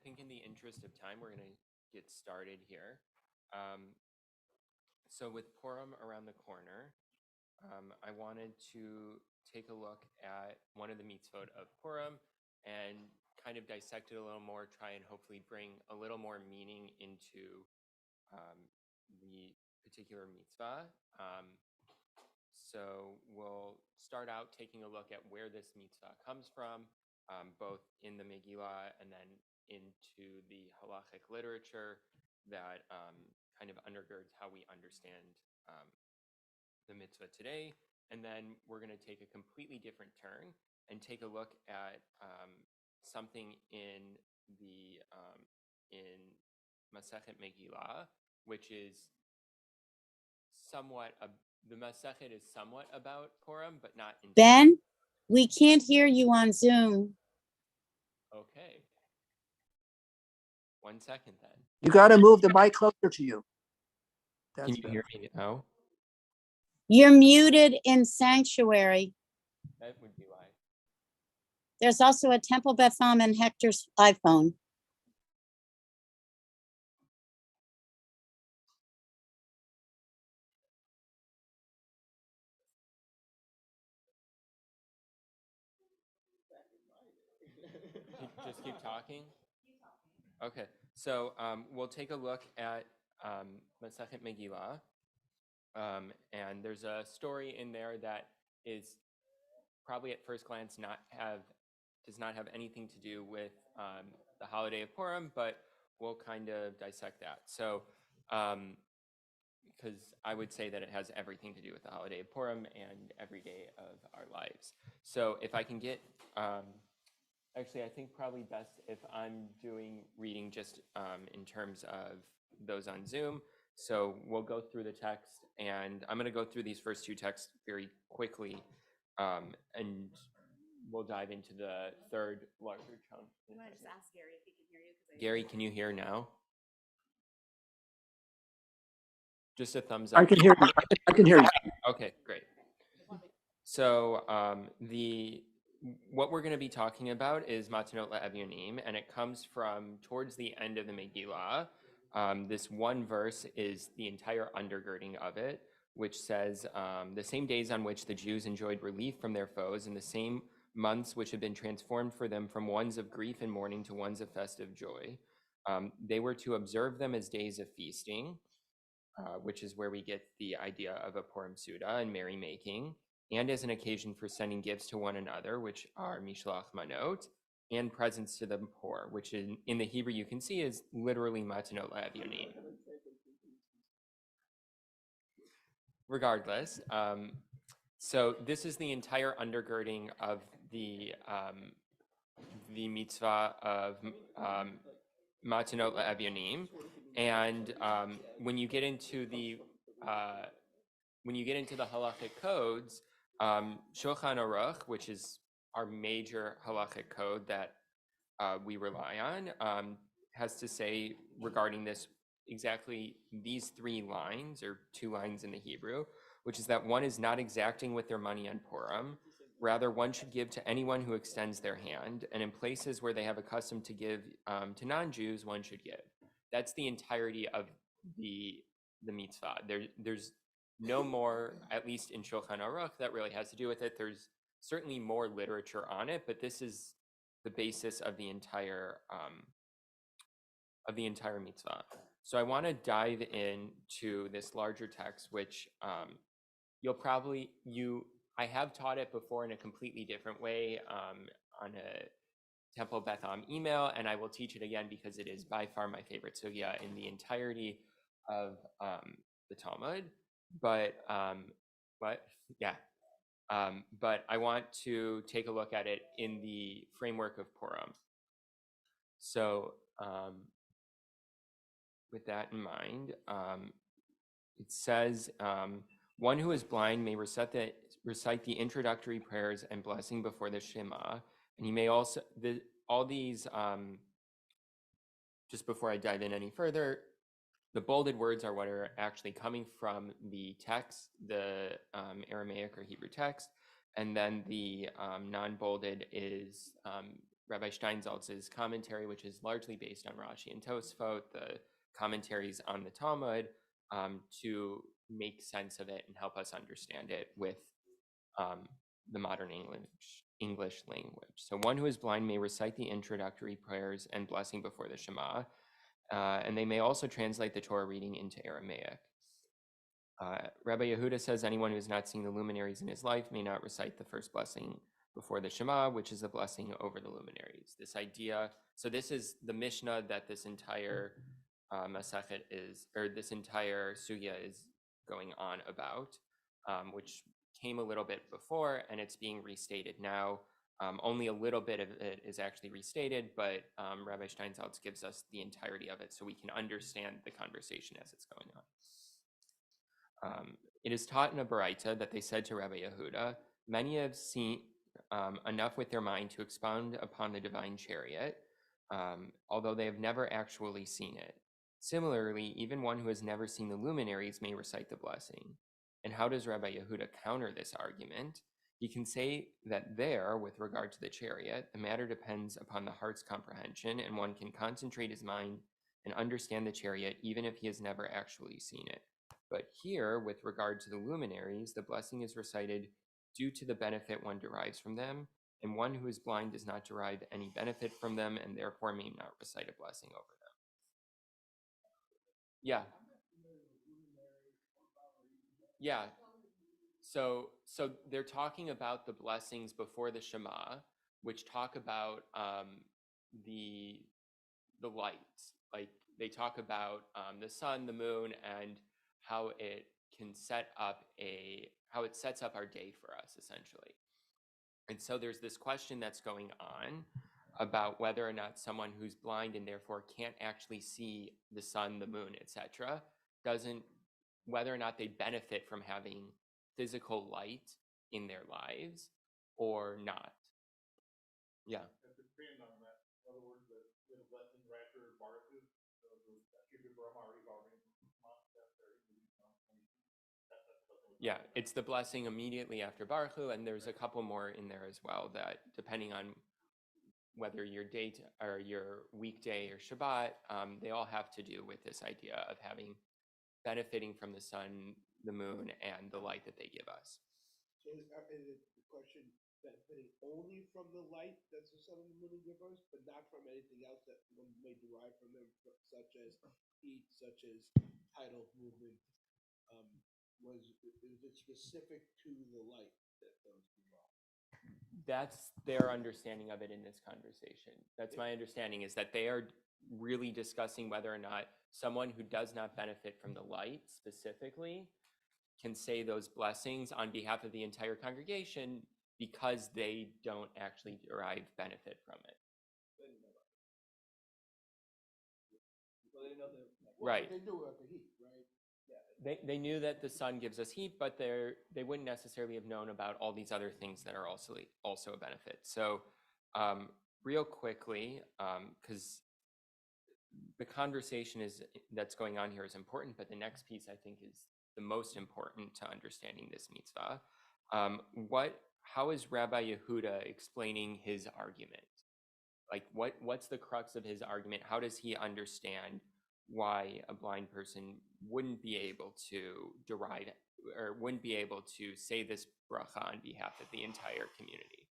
think in the interest of time, we're going to get started here. So with Purim around the corner, I wanted to take a look at one of the mitzvot of Purim and kind of dissect it a little more, try and hopefully bring a little more meaning into the particular mitzvah. So we'll start out taking a look at where this mitzvah comes from, both in the Megillah and then into the halachic literature that kind of undergirds how we understand the mitzvah today. And then we're going to take a completely different turn and take a look at something in the in Masechet Megillah, which is somewhat the Masechet is somewhat about Purim, but not in Ben, we can't hear you on Zoom. Okay. 1 second then. You got to move the mic closer to you. Can you hear me now? You're muted in Sanctuary. That would be why. There's also a Temple Beth and Hector's iPhone. Just keep talking? Okay, so we'll take a look at Masechet Megillah. And there's a story in there that is probably at first glance does not have anything to do with the holiday of Purim, but we'll kind of dissect that. So, because I would say that it has everything to do with the holiday of Purim and every day of our lives. So if I can get, actually, I think probably best if I'm doing reading just in terms of those on Zoom. So we'll go through the text, and I'm going to go through these first two texts very quickly, and we'll dive into the third larger chunk. You want to just ask Gary if he can hear you? Gary, can you hear now? Just a thumbs up. I can hear you. I can hear you. Okay, great. So what we're going to be talking about is Matanot LaEvyonim, and it comes from towards the end of the Megillah. This one verse is the entire undergirding of it, which says, the same days on which the Jews enjoyed relief from their foes, and the same months which had been transformed for them from ones of grief and mourning to ones of festive joy. They were to observe them as days of feasting, which is where we get the idea of a Purim Suda and merrymaking, and as an occasion for sending gifts to one another, which are Mishloach Manot, and presents to the poor, which in the Hebrew you can see is literally Matanot LaEvyonim. Regardless, so this is the entire undergirding of the mitzvah of Matanot LaEvyonim, and when you get into the halachic codes, Shulchan Aruch, which is our major halachic code that we rely on, has to say regarding this exactly these 3 lines, or 2 lines in the Hebrew, which is that one is not exacting with their money on Purim. Rather, one should give to anyone who extends their hand, and in places where they have a custom to give to non-Jews, one should give. That's the entirety of the mitzvah. There's no more, at least in Shulchan Aruch, that really has to do with it. There's certainly more literature on it, but this is the basis of the entire mitzvah. So I want to dive into this larger text, which I have taught it before in a completely different way on a Temple Beth email, and I will teach it again because it is by far my favorite sugya in the entirety of the Talmud. But I want to take a look at it in the framework of Purim. So with that in mind, it says, one who is blind may recite the introductory prayers and blessing before the Shema, and he may also, all these, just before I dive in any further, the bolded words are what are actually coming from the text, the Aramaic or Hebrew text, and then the non-bolded is Rabbi Steinsaltz's commentary, which is largely based on Rashi and Tosfot, the commentaries on the Talmud, to make sense of it and help us understand it with the modern English language. So one who is blind may recite the introductory prayers and blessing before the Shema, and they may also translate the Torah reading into Aramaic. Rabbi Yehuda says anyone who has not seen the luminaries in his life may not recite the first blessing before the Shema, which is the blessing over the luminaries. This idea, so this is the Mishnah that this entire Masechet is, or this entire Sugya is going on about, which came a little bit before, and it's being restated now. Only a little bit of it is actually restated, but Rabbi Steinsaltz gives us the entirety of it so we can understand the conversation as it's going on. It is taught in a Baraita that they said to Rabbi Yehuda, many have seen enough with their mind to expound upon the divine chariot, although they have never actually seen it. Similarly, even one who has never seen the luminaries may recite the blessing. And how does Rabbi Yehuda counter this argument? He can say that there, with regard to the chariot, the matter depends upon the heart's comprehension, and one can concentrate his mind and understand the chariot even if he has never actually seen it. But here, with regard to the luminaries, the blessing is recited due to the benefit one derives from them, and one who is blind does not derive any benefit from them and therefore may not recite a blessing over them. Yeah. Yeah. So they're talking about the blessings before the Shema, which talk about the lights. Like they talk about the sun, the moon, and how it can set up how it sets up our day for us, essentially. And so there's this question that's going on about whether or not someone who's blind and therefore can't actually see the sun, the moon, etc., whether or not they benefit from having physical light in their lives or not. Yeah. Yeah, it's the blessing immediately after Baruch Hu, and there's a couple more in there as well that, depending on whether your date or your weekday or Shabbat, they all have to do with this idea of benefiting from the sun, the moon, and the light that they give us. So is it the question benefiting only from the light that's the sun and the moon give us, but not from anything else that one may derive from them, such as heat, such as tidal movement? Is it specific to the light that those derive? That's their understanding of it in this conversation. That's my understanding, is that they are really discussing whether or not someone who does not benefit from the light specifically can say those blessings on behalf of the entire congregation because they don't actually derive benefit from it. Right. They knew about the heat, right? They knew that the sun gives us heat, but they wouldn't necessarily have known about all these other things that are also a benefit. So real quickly, because the conversation that's going on here is important, but the next piece I think is the most important to understanding this mitzvah. How is Rabbi Yehuda explaining his argument? Like what's the crux of his argument? How does he understand why a blind person wouldn't be able to derive or wouldn't be able to say this bracha on behalf of the entire community?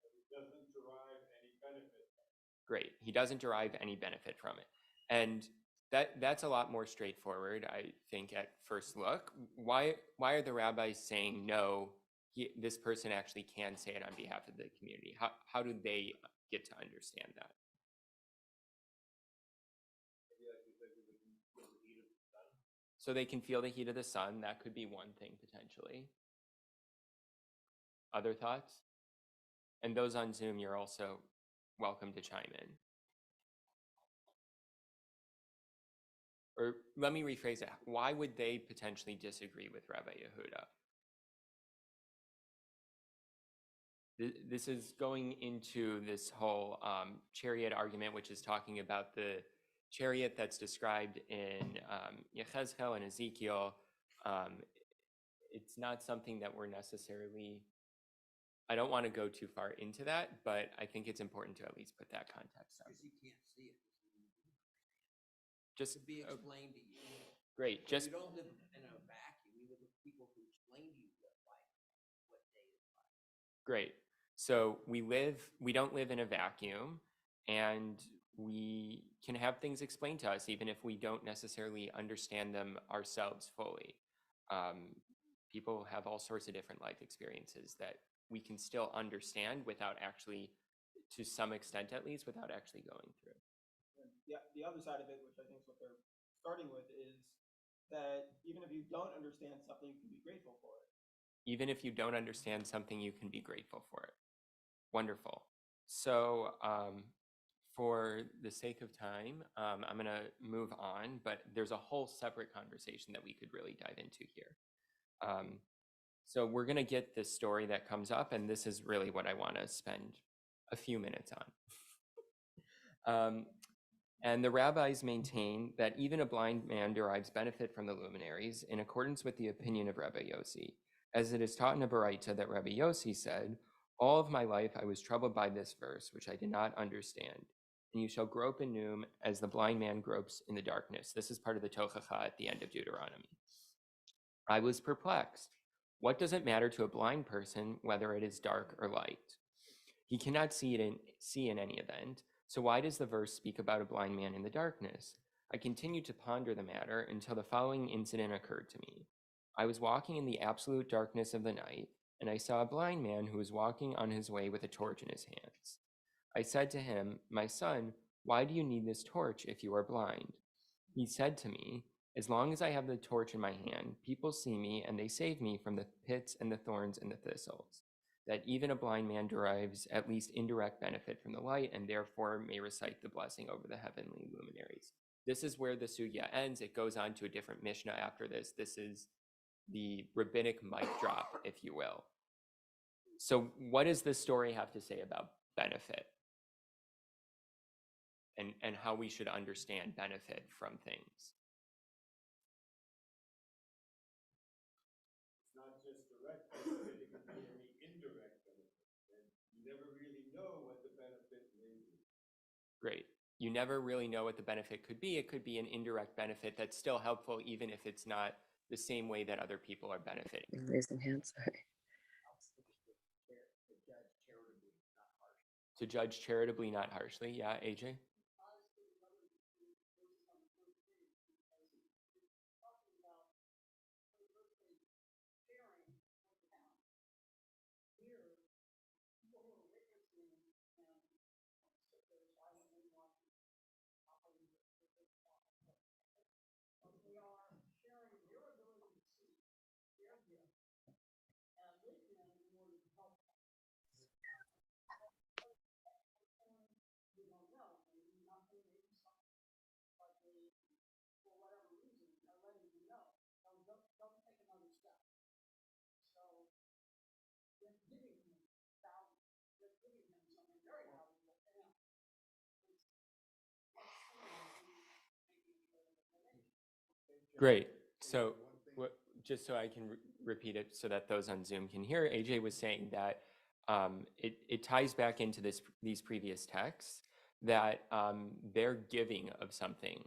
He doesn't derive any benefit from it. Great. He doesn't derive any benefit from it. And that's a lot more straightforward, I think, at first look. Why are the rabbis saying no, this person actually can say it on behalf of the community? How do they get to understand that? So they can feel the heat of the sun. That could be one thing potentially. Other thoughts? And those on Zoom, you're also welcome to chime in. Or let me rephrase it. Why would they potentially disagree with Rabbi Yehuda? This is going into this whole chariot argument, which is talking about the chariot that's described in Yechezkel and Ezekiel. It's not something that we're necessarily I don't want to go too far into that, but I think it's important to at least put that context up. Because you can't see it. Just To be explained to you. great. But Just you don't live in a vacuum. You live with people who explain to you what day is like. great. So we don't live in a vacuum, and we can have things explained to us even if we don't necessarily understand them ourselves fully. People have all sorts of different life experiences that we can still understand without actually, to some extent at least, without actually going through. And the other side of it, which I think is what they're starting with, is that even if you don't understand something, you can be grateful for it. Even if you don't understand something, you can be grateful for it. Wonderful. So for the sake of time, I'm going to move on, but there's a whole separate conversation that we could really dive into here. So we're going to get this story that comes up, and this is really what I want to spend a few minutes on. And the rabbis maintain that even a blind man derives benefit from the luminaries in accordance with the opinion of Rabbi Yossi, as it is taught in a Baraita that Rabbi Yossi said, "All of my life I was troubled by this verse, which I did not understand. And you shall grope in Noom as the blind man gropes in the darkness." This is part of the Tochacha at the end of Deuteronomy. I was perplexed. What does it matter to a blind person whether it is dark or light? He cannot see in any event. So why does the verse speak about a blind man in the darkness? I continued to ponder the matter until the following incident occurred to me. I was walking in the absolute darkness of the night, and I saw a blind man who was walking on his way with a torch in his hands. I said to him, "My son, why do you need this torch if you are blind?" He said to me, "As long as I have the torch in my hand, people see me and they save me from the pits and the thorns and the thistles. That even a blind man derives at least indirect benefit from the light and therefore may recite the blessing over the heavenly luminaries." This is where the sugya ends. It goes on to a different Mishnah after this. This is the rabbinic mic drop, if you will. So what does this story have to say about benefit? And how we should understand benefit from things? It's not just direct benefit, it can be any indirect benefit. And you never really know what the benefit may be. Great. You never really know what the benefit could be. It could be an indirect benefit that's still helpful, even if it's not the same way that other people are benefiting. Raising hands, sorry. To judge charitably, not harshly. Yeah, AJ? Great. So just so I can repeat it so that those on Zoom can hear, AJ was saying that it ties back into these previous texts that they're giving of something,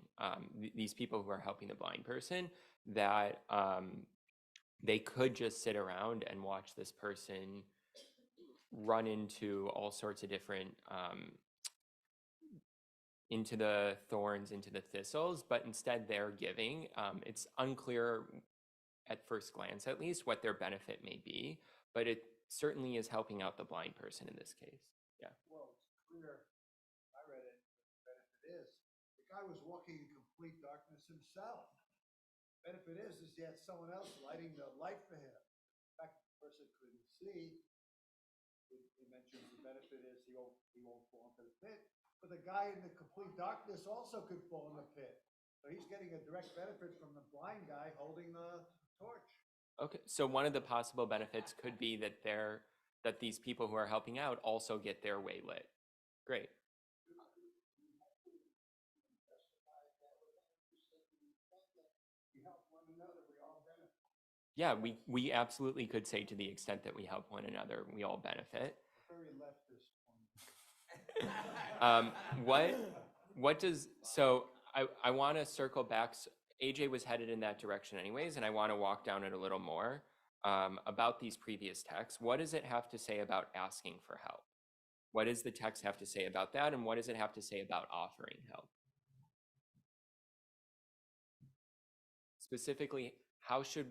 these people who are helping the blind person, that they could just sit around and watch this person run into all sorts of different into the thorns, into the thistles, but instead they're giving. It's unclear at first glance, at least, what their benefit may be, but it certainly is helping out the blind person in this case. Yeah. Well, it's clear. I read it. The benefit is the guy was walking in complete darkness himself. Benefit is he had someone else lighting the light for him. In fact, the person couldn't see. He mentions the benefit is he won't fall into the pit. But the guy in the complete darkness also could fall in the pit. So he's getting a direct benefit from the blind guy holding the torch. Okay, so one of the possible benefits could be that these people who are helping out also get their way lit. Great. Yeah, we absolutely could say to the extent that we help one another, we all benefit. Very leftist one. What does, so I want to circle back. AJ was headed in that direction anyways, and I want to walk down it a little more about these previous texts. What does it have to say about asking for help? What does the text have to say about that? And what does it have to say about offering help? Specifically, how should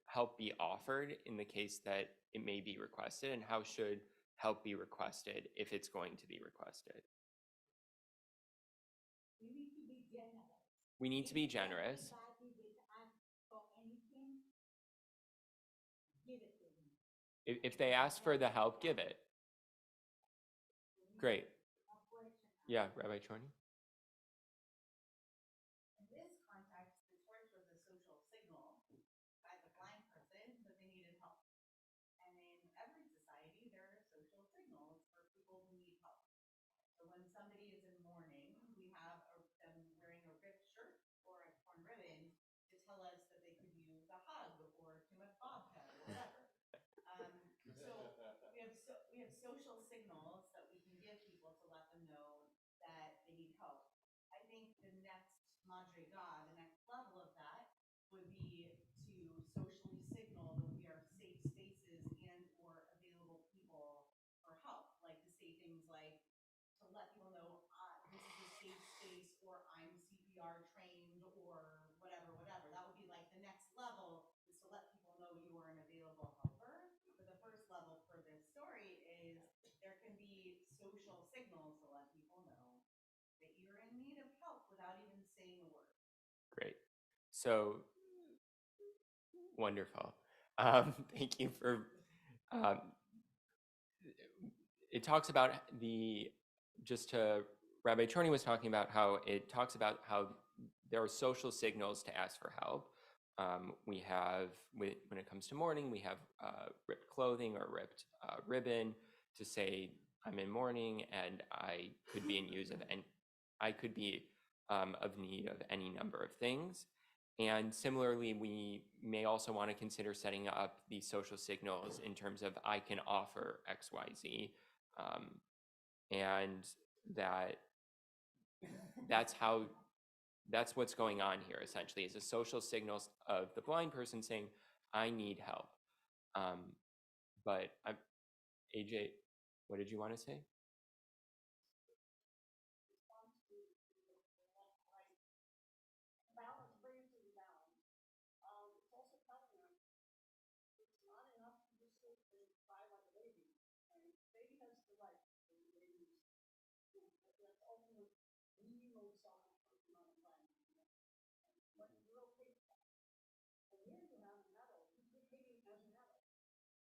help be offered in the case that it may be requested, and how should help be requested if it's going to be requested? We need to be generous. We need to be generous. Anybody that asks for anything, give it to them. If they ask for the help, give it. Great. Yeah, Rabbi Chorny? In this context, the torch was a social signal by the blind person that they needed help. And in every society, there are social signals for people who need help. So when somebody is in mourning, we have them wearing a ripped shirt or a torn ribbon to tell us that they could use a hug or too much vodka or whatever. So we have social signals that we can give people to let them know that they need help. I think the next madriga, the next level of that, would be to socially signal that we are safe spaces and or available people for help, like to say things like, to let people know this is a safe space, or I'm CPR trained, or whatever. That would be like the next level, is to let people know you are an available helper. But the first level for this story is there can be social signals to let people know that you're in need of help without even saying a word. Great. So wonderful. Thank you for. It talks about Rabbi Chorny was talking about how it talks about how there are social signals to ask for help. We have, when it comes to mourning, we have ripped clothing or ripped ribbon to say I'm in mourning and I could be in use of, and I could be of need of any number of things. And similarly, we may also want to consider setting up these social signals in terms of I can offer X, Y, Z, and that's what's going on here essentially, is a social signal of the blind person saying I need help. But AJ, what did you want to say? Balance, bring it to the balance. It's also telling them it's not enough to just sit and cry like a baby. And baby has the right to babies. That's ultimately the most selfish person on the planet. But you're okay with that. And here you have an adult who's behaving as an adult,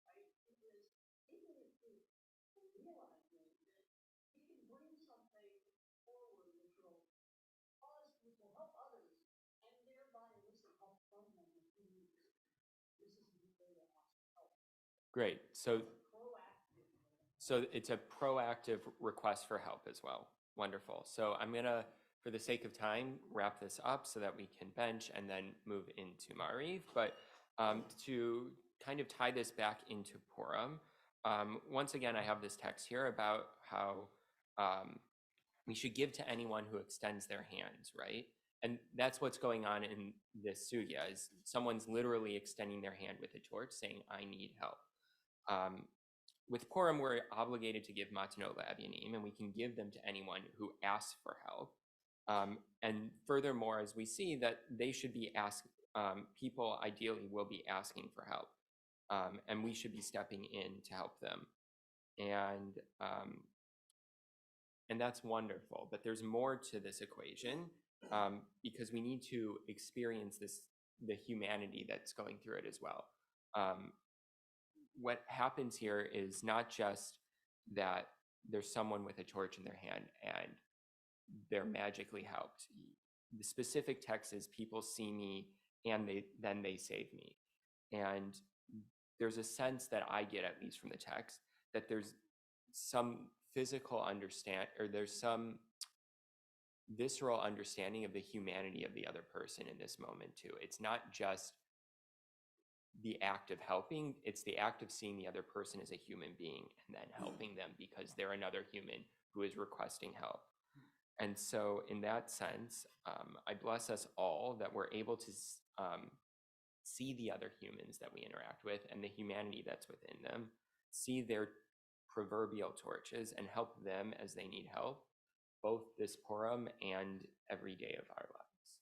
right? Because even if you realize that you can bring something forward which will help others, and thereby elicit help from them if you need it. This is the way to ask help. Great. So it's a proactive request for help as well. Wonderful. So I'm gonna, for the sake of time, wrap this up so that we can bench and then move into Mariv. But to kind of tie this back into Purim, once again, I have this text here about how we should give to anyone who extends their hands, right? And that's what's going on in this sugya, is someone's literally extending their hand with a torch saying, I need help. With Purim, we're obligated to give matanot le'evyanim, and we can give them to anyone who asks for help. And furthermore, as we see, that they should be people ideally will be asking for help. And we should be stepping in to help them. And that's wonderful, but there's more to this equation, because we need to experience the humanity that's going through it as well. What happens here is not just that there's someone with a torch in their hand and they're magically helped. The specific text is people see me and then they save me. And there's a sense that I get, at least from the text, that there's some physical there's some visceral understanding of the humanity of the other person in this moment too. It's not just the act of helping. It's the act of seeing the other person as a human being and then helping them because they're another human who is requesting help. And so in that sense, I bless us all that we're able to see the other humans that we interact with and the humanity that's within them, see their proverbial torches and help them as they need help, both this Purim and every day of our lives.